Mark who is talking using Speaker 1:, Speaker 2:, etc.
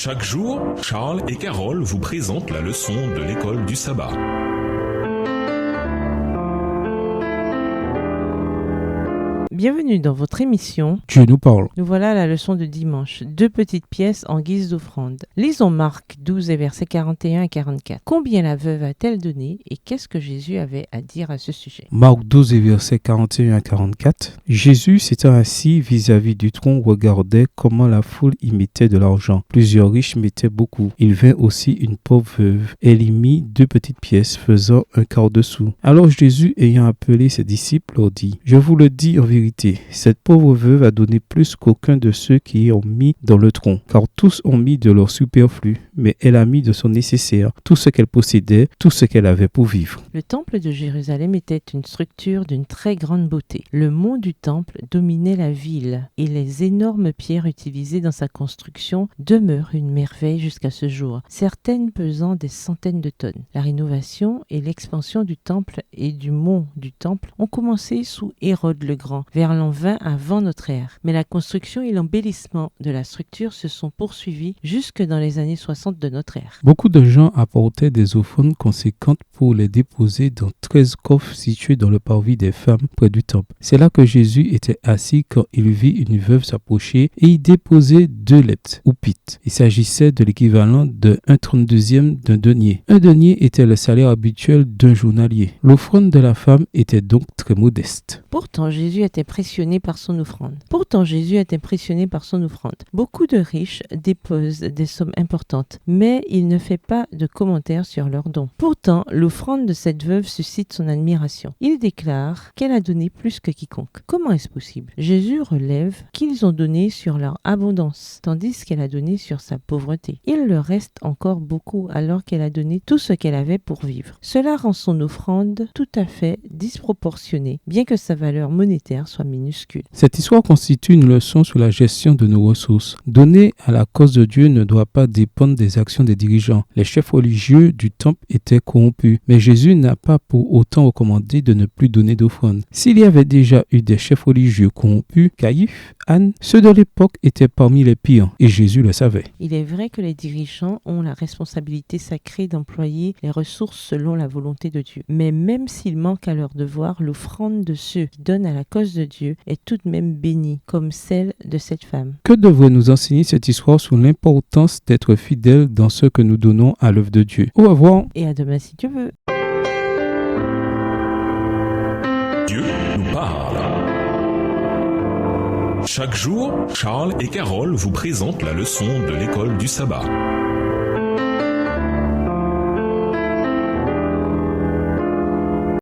Speaker 1: Chaque jour, Charles et Carole vous présentent la leçon de l'école du sabbat.
Speaker 2: Bienvenue dans votre émission
Speaker 3: Dieu nous parle.
Speaker 2: Nous voilà à la leçon de dimanche, 2 petites pièces en guise d'offrande. Lisons Marc 12 et versets 41 à 44. Combien la veuve a-t-elle donné et qu'est-ce que Jésus avait à dire à ce sujet?
Speaker 3: Marc 12 et versets 41 à 44. Jésus s'étant assis vis-à-vis du tronc regardait comment la foule y mettait de l'argent. Plusieurs riches mettaient beaucoup. Il vint aussi une pauvre veuve. Elle y mit 2 petites pièces faisant un quart de sou. Alors Jésus, ayant appelé ses disciples, leur dit: Je vous le dis en vérité, cette pauvre veuve a donné plus qu'aucun de ceux qui ont mis dans le tronc, car tous ont mis de leur superflu, mais elle a mis de son nécessaire, tout ce qu'elle possédait, tout ce qu'elle avait pour vivre.
Speaker 2: Le temple de Jérusalem était une structure d'une très grande beauté. Le mont du temple dominait la ville et les énormes pierres utilisées dans sa construction demeurent une merveille jusqu'à ce jour, certaines pesant des centaines de tonnes. La rénovation et l'expansion du temple et du mont du temple ont commencé sous Hérode le Grand, vers l'an 20 avant notre ère. Mais la construction et l'embellissement de la structure se sont poursuivis jusque dans les années 60 de notre ère.
Speaker 3: Beaucoup de gens apportaient des offrandes conséquentes pour les déposer dans 13 coffres situés dans le parvis des femmes près du temple. C'est là que Jésus était assis quand il vit une veuve s'approcher et y déposer 2 leptes ou pites. Il s'agissait de l'équivalent de 1/32e d'un denier. Un denier était le salaire habituel d'un journalier. L'offrande de la femme était donc très modeste.
Speaker 2: Pourtant, Jésus était impressionné par son offrande. Beaucoup de riches déposent des sommes importantes, mais il ne fait pas de commentaires sur leurs dons. Pourtant, l'offrande de cette veuve suscite son admiration. Il déclare qu'elle a donné plus que quiconque. Comment est-ce possible? Jésus relève qu'ils ont donné sur leur abondance, tandis qu'elle a donné sur sa pauvreté. Il leur reste encore beaucoup alors qu'elle a donné tout ce qu'elle avait pour vivre. Cela rend son offrande tout à fait disproportionnée, bien que sa valeur monétaire soit minuscule.
Speaker 3: Cette histoire constitue une leçon sur la gestion de nos ressources. Donner à la cause de Dieu ne doit pas dépendre des actions des dirigeants. Les chefs religieux du temple étaient corrompus, mais Jésus n'a pas pour autant recommandé de ne plus donner d'offrande. S'il y avait déjà eu des chefs religieux corrompus, Caïphe, Anne, ceux de l'époque étaient parmi les pires, et Jésus le savait.
Speaker 2: Il est vrai que les dirigeants ont la responsabilité sacrée d'employer les ressources selon la volonté de Dieu. Mais même s'ils manquent à leur devoir, l'offrande de ceux qui donnent à la cause de Dieu est tout de même bénie, comme celle de cette femme.
Speaker 3: Que devrait nous enseigner cette histoire sur l'importance d'être fidèles dans ce que nous donnons à l'œuvre de Dieu? Au revoir.
Speaker 2: Et à demain si Dieu veut.
Speaker 1: Dieu nous parle. Chaque jour, Charles et Carole vous présentent la leçon de l'école du sabbat.